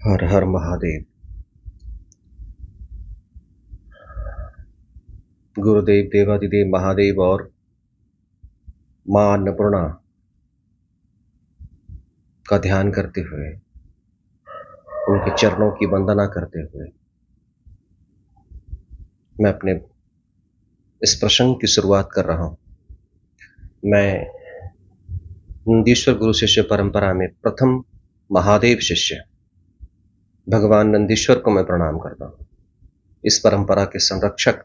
हर हर महादेव। गुरुदेव देवादिदेव महादेव और माँ अन्नपूर्णा का ध्यान करते हुए, उनके चरणों की वंदना करते हुए मैं अपने इस प्रसंग की शुरुआत कर रहा हूं। मैं नंदीश्वर गुरु शिष्य परंपरा में प्रथम महादेव शिष्य भगवान नंदीश्वर को मैं प्रणाम करता हूं। इस परंपरा के संरक्षक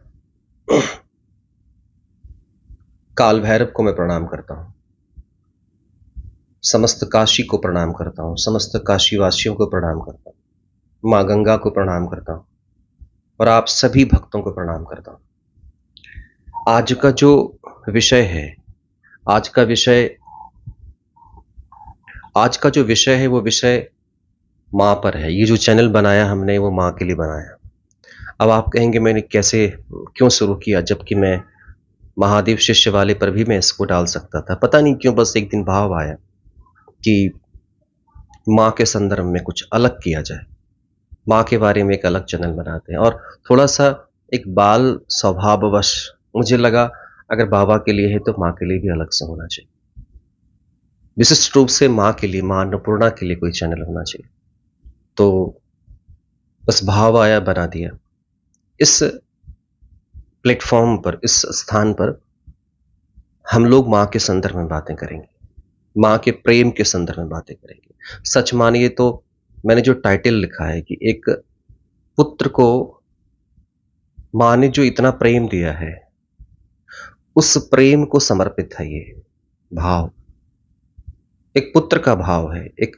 काल भैरव को मैं प्रणाम करता हूं। समस्त काशी को प्रणाम करता हूं, समस्त काशी वासियों को प्रणाम करता हूं, माँ गंगा को प्रणाम करता हूं और आप सभी भक्तों को प्रणाम करता हूं। आज का जो विषय है, आज का जो विषय है वो विषय माँ पर है। ये जो चैनल बनाया हमने वो माँ के लिए बनाया। अब आप कहेंगे मैंने कैसे क्यों शुरू किया, जबकि मैं महादेव शिष्य वाले पर भी मैं इसको डाल सकता था। पता नहीं क्यों बस एक दिन भाव आया कि माँ के संदर्भ में कुछ अलग किया जाए, माँ के बारे में एक अलग चैनल बनाते हैं। और थोड़ा सा एक बाल स्वभाववश मुझे लगा अगर बाबा के लिए है तो माँ के लिए भी अलग से होना चाहिए, विशिष्ट रूप से माँ के लिए, माँ अन्नपूर्णा के लिए कोई चैनल होना चाहिए। तो बस भाव आया, बना दिया। इस प्लेटफॉर्म पर, इस स्थान पर हम लोग माँ के संदर्भ में बातें करेंगे, माँ के प्रेम के संदर्भ में बातें करेंगे। सच मानिए तो मैंने जो टाइटल लिखा है कि एक पुत्र को माँ ने जो इतना प्रेम दिया है, उस प्रेम को समर्पित है ये भाव। एक पुत्र का भाव है, एक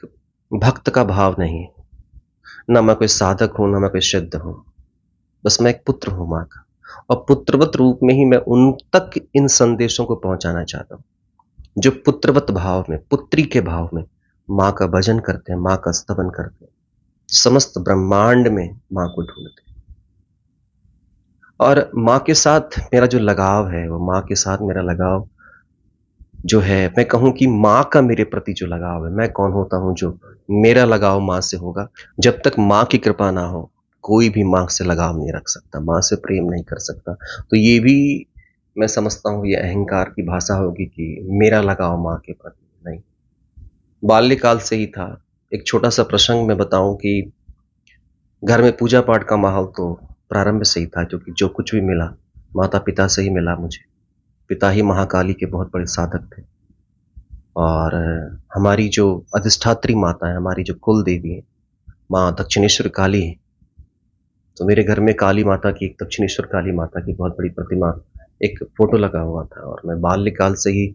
भक्त का भाव नहीं। ना मैं कोई साधक हूं, ना मैं कोई सिद्ध हूं, बस मैं एक पुत्र हूं माँ का। और पुत्रवत रूप में ही मैं उन तक इन संदेशों को पहुंचाना चाहता हूं जो पुत्रवत भाव में, पुत्री के भाव में माँ का भजन करते हैं, माँ का स्तवन करते हैं, समस्त ब्रह्मांड में माँ को ढूंढते हैं। और माँ के साथ मेरा जो लगाव है, वो माँ के साथ मेरा लगाव जो है, मैं कहूं कि माँ का मेरे प्रति जो लगाव है, मैं कौन होता हूं जो मेरा लगाव माँ से होगा। जब तक माँ की कृपा ना हो, कोई भी माँ से लगाव नहीं रख सकता, माँ से प्रेम नहीं कर सकता। तो ये भी मैं समझता हूं ये अहंकार की भाषा होगी कि मेरा लगाव माँ के प्रति नहीं। बाल्यकाल से ही था। एक छोटा सा प्रसंग मैं बताऊं कि घर में पूजा पाठ का माहौल तो प्रारंभ से ही था, क्योंकि जो कुछ भी मिला माता पिता से ही मिला मुझे। पिता ही महाकाली के बहुत बड़े साधक थे और हमारी जो अधिष्ठात्री माता है, हमारी जो कुल देवी है, माँ दक्षिणेश्वर काली है। तो मेरे घर में काली माता की, एक दक्षिणेश्वर काली माता की बहुत बड़ी प्रतिमा, एक फोटो लगा हुआ था और मैं बाल्यकाल से ही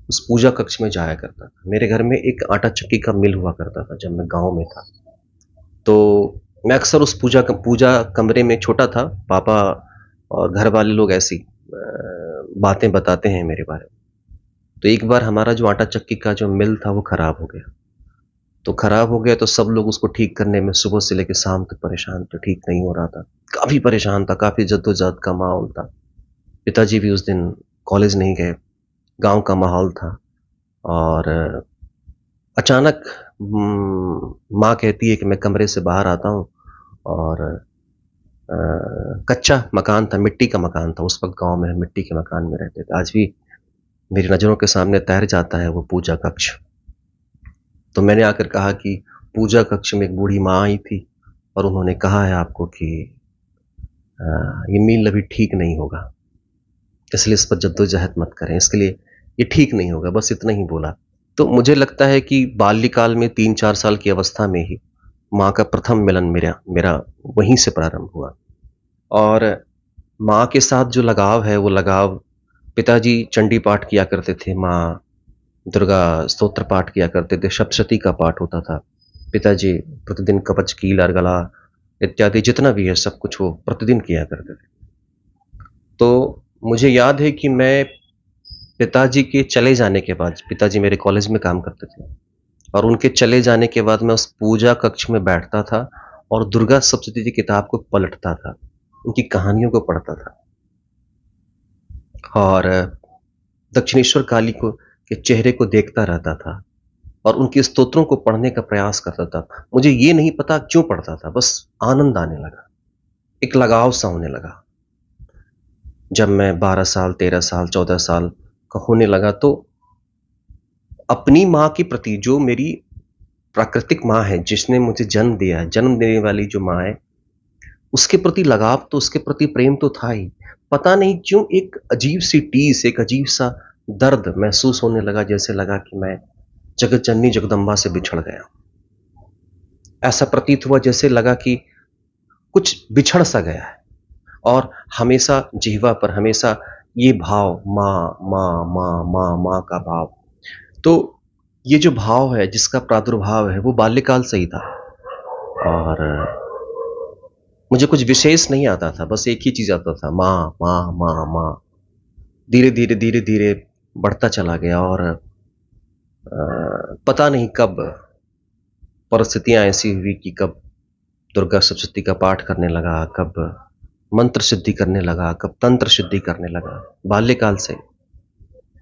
उस पूजा कक्ष में जाया करता था। मेरे घर में एक आटा चक्की का मिल हुआ करता था जब मैं गांव में था। तो मैं अक्सर उस पूजा कमरे में, छोटा था, पापा और घर वाले लोग ऐसी बातें बताते हैं मेरे बारे में। तो एक बार हमारा जो आटा चक्की का जो मिल था वो खराब हो गया। तो खराब हो गया तो सब लोग उसको ठीक करने में सुबह से लेकर शाम तक परेशान थे, ठीक नहीं हो रहा था। काफ़ी परेशान था, काफ़ी जद्दोजहद का माहौल था। पिताजी भी उस दिन कॉलेज नहीं गए, गाँव का माहौल था। और अचानक माँ कहती है कि मैं कमरे से बाहर आता हूँ और कच्चा मकान था, मिट्टी का मकान था। उस वक़्त गाँव में मिट्टी के मकान में रहते थे। आज भी मेरी नज़रों के सामने तैर जाता है वो पूजा कक्ष। तो मैंने आकर कहा कि पूजा कक्ष में एक बूढ़ी माँ आई थी और उन्होंने कहा है आपको कि ये मील अभी ठीक नहीं होगा, इसलिए इस पर जद्दोजहद मत करें, इसके लिए ये ठीक नहीं होगा, बस इतना ही बोला। तो मुझे लगता है कि बाल्यकाल में 3-4 साल की अवस्था में ही माँ का प्रथम मिलन मेरा मेरा वहीं से प्रारंभ हुआ। और माँ के साथ जो लगाव है वो लगाव, पिताजी चंडी पाठ किया करते थे, माँ दुर्गा स्तोत्र पाठ किया करते थे, सप्तशती का पाठ होता था। पिताजी प्रतिदिन कवच कील और गला इत्यादि जितना भी है सब कुछ वो प्रतिदिन किया करते थे। तो मुझे याद है कि मैं पिताजी के चले जाने के बाद, पिताजी मेरे कॉलेज में काम करते थे और उनके चले जाने के बाद मैं उस पूजा कक्ष में बैठता था और दुर्गा सप्तशती की किताब को पलटता था, उनकी कहानियों को पढ़ता था और दक्षिणेश्वर काली को के चेहरे को देखता रहता था। और उनके स्तोत्रों को पढ़ने का प्रयास करता था। मुझे ये नहीं पता क्यों पढ़ता था, बस आनंद आने लगा, एक लगाव सा होने लगा। जब मैं 12 साल, 13 साल, 14 साल का होने लगा तो अपनी माँ के प्रति, जो मेरी प्राकृतिक माँ है, जिसने मुझे जन्म दिया है, जन्म देने वाली जो माँ है, उसके प्रति लगाव तो, उसके प्रति प्रेम तो था ही। पता नहीं क्यों एक अजीब-सी टीस, एक अजीब-सा दर्द महसूस होने लगा, जैसे लगा कि मैं जगत जननी जगदम्बा से बिछड़ गया। ऐसा प्रतीत हुआ जैसे लगा कि कुछ बिछड़ सा गया है, और हमेशा जिह्वा पर हमेशा ये भाव, माँ, माँ, माँ, माँ, माँ का भाव। तो ये जो भाव है, जिसका प्रादुर्भाव है, वो बाल्यकाल से ही था, और मुझे कुछ विशेष नहीं आता था, बस एक ही चीज़ आता था, माँ, माँ, माँ, माँ। धीरे-धीरे, धीरे-धीरे बढ़ता चला गया, और पता नहीं कब परिस्थितियाँ ऐसी हुई कि कब दुर्गा सप्तशती का पाठ करने लगा, कब मंत्र सिद्धि करने लगा, कब तंत्र सिद्धि करने लगा, बाल्यकाल से।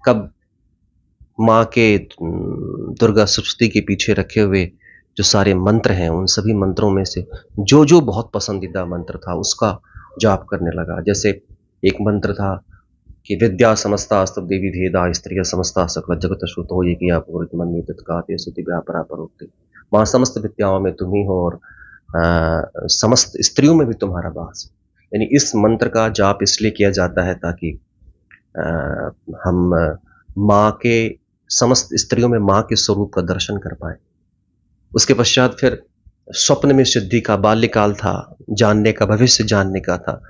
कब माँ के दुर्गा सप्तशती के पीछे रखे हुए जो सारे मंत्र हैं, उन सभी मंत्रों में से जो-जो बहुत पसंदीदा मंत्र था, उसका जाप करने लगा। जैसे एक मंत्र था कि विद्या समस्तास्तव देवी भेदा स्त्रियः समस्ता सकल जगत श्रुतो ये किया पूरित मन में तत्काते स्तुति व्यापरा परोक्ति। वहाँ समस्त विद्याओं में तुम ही हो, और समस्त स्त्रियों में भी तुम्हारा वास है। यानी इस मंत्र का जाप इसलिए किया जाता है ताकि अ, हम माँ के, समस्त स्त्रियों में माँ के स्वरूप का दर्शन कर पाएँ। उसके पश्चात फिर स्वप्न में सिद्धि का बाल्यकाल था, जानने का, भविष्य जानने का था।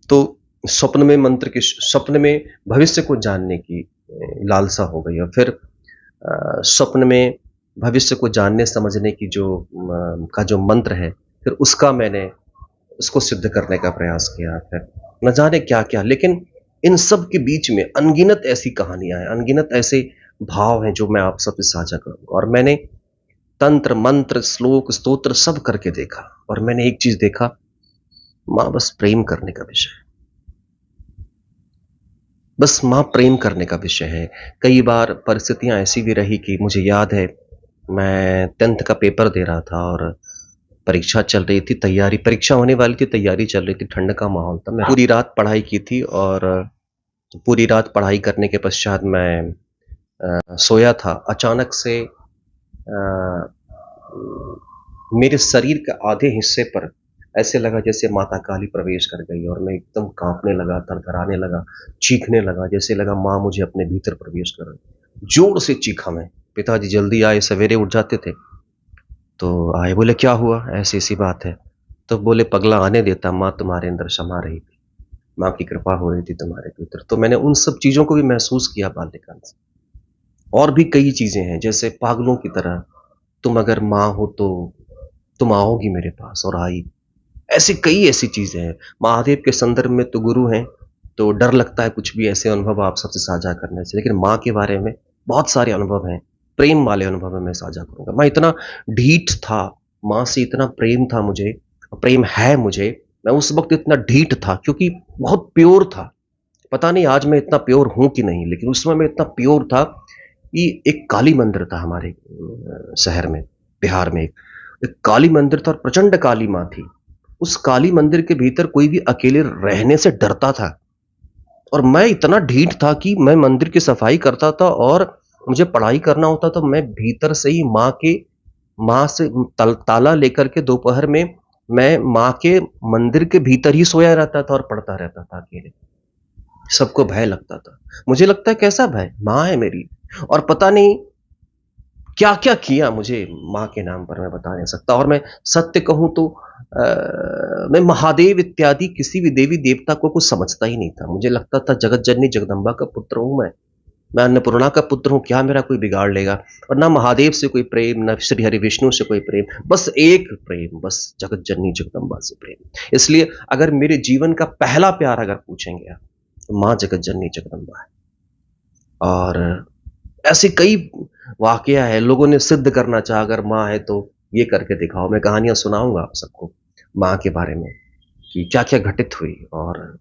तो स्वप्न में मंत्र के, स्वप्न में भविष्य को जानने की लालसा हो गई, और फिर स्वप्न में भविष्य को जानने समझने की जो का जो मंत्र है, फिर उसका मैंने उसको सिद्ध करने का प्रयास किया। फिर न जाने क्या-क्या, लेकिन इन सब के बीच में अनगिनत ऐसी कहानियाँ हैं, अनगिनत ऐसे भाव हैं जो मैं आप सबसे साझा करूँगा। और मैंने तंत्र, मंत्र, श्लोक, स्तोत्र सब करके देखा, और मैंने एक चीज़ देखा, माँ बस प्रेम करने का विषय है। बस माँ प्रेम करने का विषय है। कई बार परिस्थितियाँ ऐसी भी रही कि मुझे याद है, मैं 10th का पेपर दे रहा था, और परीक्षा चल रही थी, तैयारी, परीक्षा होने वाली थी, तैयारी चल रही थी, ठंड का माहौल था। मैं पूरी रात पढ़ाई की थी, और पूरी रात पढ़ाई करने के पश्चात मैं सोया था। अचानक से मेरे शरीर के आधे हिस्से पर ऐसे लगा जैसे माता काली प्रवेश कर गई, और मैं एकदम काँपने लगा, थरथराने लगा, चीखने लगा, जैसे लगा माँ मुझे अपने भीतर प्रवेश कर रही। जोर से चीखा मैं। पिताजी जल्दी आए, सवेरे उठ जाते थे। तो आए, बोले क्या हुआ? ऐसी-ऐसी बात है। तो बोले पगला आने देता, माँ तुम्हारे अंदर समा रही थी। माँ की कृपा हो रही थी तुम्हारे भीतर। तो मैंने उन सब चीज़ों को भी महसूस किया बाल्यकाल से। और भी कई चीज़ें हैं, जैसे पागलों की तरह, तुम अगर माँ हो तो तुम आओगी मेरे पास, और आई। ऐसी कई ऐसी चीज़ें हैं। महादेव के संदर्भ में तो गुरु हैं, तो डर लगता है कुछ भी ऐसे अनुभव आप सबसे साझा करने से। लेकिन माँ के बारे में बहुत सारे अनुभव हैं, प्रेम वाले अनुभव मैं साझा करूँगा। मैं इतना ढीठ था, माँ से इतना प्रेम था मुझे, प्रेम है मुझे, मैं उस वक़्त इतना ढीठ था क्योंकि बहुत प्योर था। पता नहीं आज मैं इतना प्योर हूँ कि नहीं, लेकिन उस समय मैं इतना प्योर था कि एक काली मंदिर था हमारे शहर में, बिहार में एक काली मंदिर था, और प्रचंड काली माँ थी। उस काली मंदिर के भीतर कोई भी अकेले रहने से डरता था, और मैं इतना ढीठ था कि मैं मंदिर की सफाई करता था, और मुझे पढ़ाई करना होता तो मैं भीतर से ही माँ से ताला लेकर के दोपहर में मैं माँ के मंदिर के भीतर ही सोया रहता था और पढ़ता रहता था अकेले। सबको भय लगता था। मुझे लगता है कैसा भय? माँ है मेरी, और पता नहीं क्या-क्या किया मुझे माँ के नाम पर, मैं बता नहीं सकता। और मैं सत्य कहूँ तो मैं महादेव इत्यादि किसी भी देवी-देवता को कुछ समझता ही नहीं था। मुझे लगता था जगत जननी जगदम्बा का पुत्र हूँ मैं। मैं अन्नपूर्णा का पुत्र हूँ, क्या मेरा कोई बिगाड़ लेगा? और ना महादेव से कोई प्रेम, ना श्री हरि विष्णु से कोई प्रेम, बस एक प्रेम, बस जगत जननी जगदम्बा से प्रेम। इसलिए अगर मेरे जीवन का पहला प्यार अगर पूछेंगे आप, तो माँ जगत जननी जगदम्बा है। और ऐसे कई वाकया है, लोगों ने सिद्ध करना चाहा अगर माँ है तो ये करके दिखाओ। मैं कहानियाँ सुनाऊँगा आप सबको माँ के बारे में कि क्या-क्या घटित हुई। और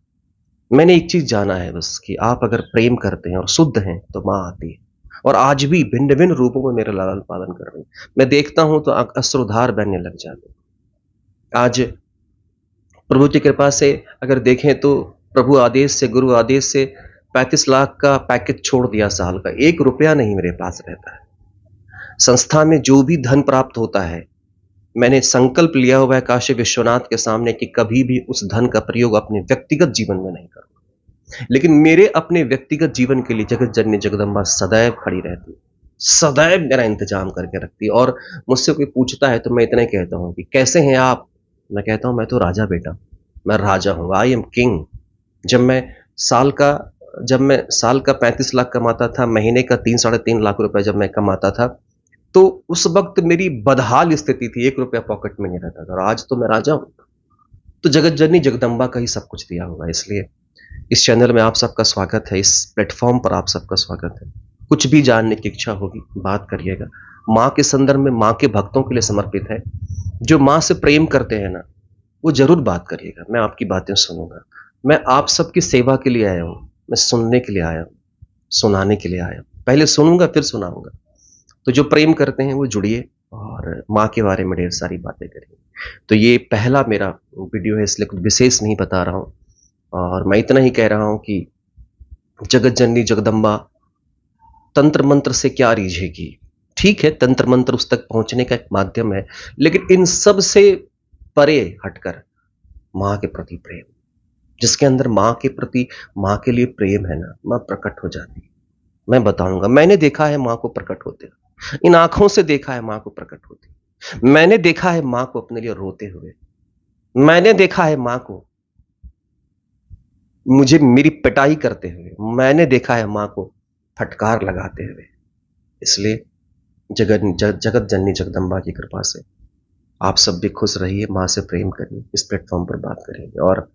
मैंने एक चीज़ जाना है बस कि आप अगर प्रेम करते हैं और शुद्ध हैं तो माँ आती है, और आज भी भिन्न-भिन्न रूपों में मेरा लालन-पालन कर रही हैं। मैं देखता हूँ तो अश्रुधार बहने लग जाते हैं। आज प्रभु की कृपा से अगर देखें तो प्रभु आदेश से, गुरु आदेश से 35 लाख का पैकेज छोड़ दिया साल का। 1 रुपया नहीं मेरे पास रहता है। संस्था में जो भी धन प्राप्त होता है, मैंने संकल्प लिया हुआ है काशी विश्वनाथ के सामने कि कभी भी उस धन का प्रयोग अपने व्यक्तिगत जीवन में नहीं करूँगा। लेकिन मेरे अपने व्यक्तिगत जीवन के लिए जगत जननी जगदम्बा सदैव खड़ी रहती है, सदैव मेरा इंतजाम करके रखती है। और मुझसे कोई पूछता है तो मैं इतना ही कहता हूँ कि कैसे हैं आप? मैं कहता हूँ मैं तो राजा बेटा, मैं राजा हूँ, आई एम किंग। जब मैं साल का जब मैं साल का 35 लाख कमाता था, महीने का 3 साढ़े 3 लाख रुपए जब मैं कमाता था, तो उस वक़्त मेरी बदहाल स्थिति थी, 1 रुपया पॉकेट में नहीं रहता था और आज तो मैं राजा हूँ। तो जगत जननी जगदम्बा का ही सब कुछ दिया हुआ है, इसलिए इस चैनल में आप सबका स्वागत है, इस प्लेटफ़ॉर्म पर आप सबका स्वागत है। कुछ भी जानने की इच्छा होगी, बात करिएगा। माँ के संदर्भ में, माँ के भक्तों के लिए समर्पित है। जो माँ से प्रेम करते हैं ना, वो ज़रूर बात करिएगा, मैं आपकी बातें सुनूँगा। मैं आप सबकी सेवा के लिए आया हूँ, मैं सुनने के लिए आया हूँ, सुनाने के लिए आया हूँ। पहले सुनूँगा फिर सुनाऊँगा। तो जो प्रेम करते हैं वो जुड़िए और माँ के बारे में ढेर सारी बातें करिए। तो ये पहला मेरा वीडियो है, इसलिए कुछ विशेष नहीं बता रहा हूँ और मैं इतना ही कह रहा हूँ कि जगत जननी जगदम्बा तंत्र मंत्र से क्या रीझेगी? ठीक है, तंत्र मंत्र उस तक पहुँचने का एक माध्यम है, लेकिन इन सब से परे हटकर माँ के प्रति प्रेम, जिसके अंदर माँ के प्रति, माँ के लिए प्रेम है ना, माँ प्रकट हो जाती है। मैं बताऊँगा, मैंने देखा है माँ को प्रकट होते हुए। इन आँखों से देखा है माँ को प्रकट होती। मैंने देखा है माँ को अपने लिए रोते हुए। मैंने देखा है माँ को मुझे मेरी पिटाई करते हुए। मैंने देखा है माँ को फटकार लगाते हुए। इसलिए जगत जननी जगदम्बा की कृपा से आप सब भी खुश रहिए, माँ से प्रेम करिए, इस प्लेटफ़ॉर्म पर बात करेंगे और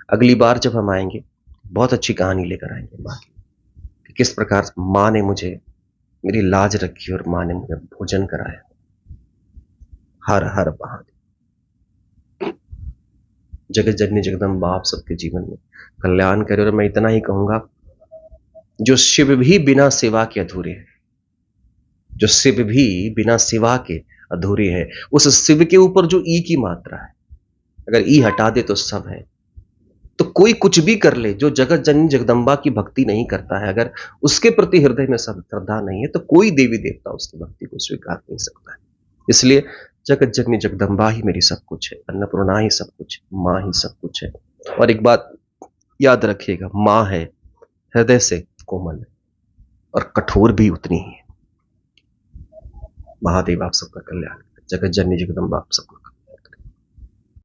अगली बार जब हम आएँगे, बहुत अच्छी कहानी लेकर आएँगे माँ की, कि किस प्रकार माँ ने मुझे मेरी लाज रखी और माँ ने मुझे भोजन कराया। हर हर महादेव। जगत जननी जगदम्बा आप सबके जीवन में कल्याण करे। और मैं इतना ही कहूँगा, जो शिव भी बिना सेवा के अधूरे हैं, जो शिव भी बिना सेवा के अधूरे है, उस शिव के ऊपर जो ई की मात्रा है, अगर ई हटा दे तो सब है। तो कोई कुछ भी कर ले, जो जगत जननी जगदम्बा की भक्ति नहीं करता है, अगर उसके प्रति हृदय में श्रद्धा नहीं है, तो कोई देवी देवता उसकी भक्ति को स्वीकार नहीं सकता है। इसलिए जगत जननी जगदम्बा ही मेरी सब कुछ है, अन्नपूर्णा ही सब कुछ, माँ ही सब कुछ है। और एक बात याद रखिएगा, माँ है, हृदय से कोमल है और कठोर भी उतनी ही है। महादेव आप सबका कल्याण करे। जगत जननी जगदम्बा आप सबका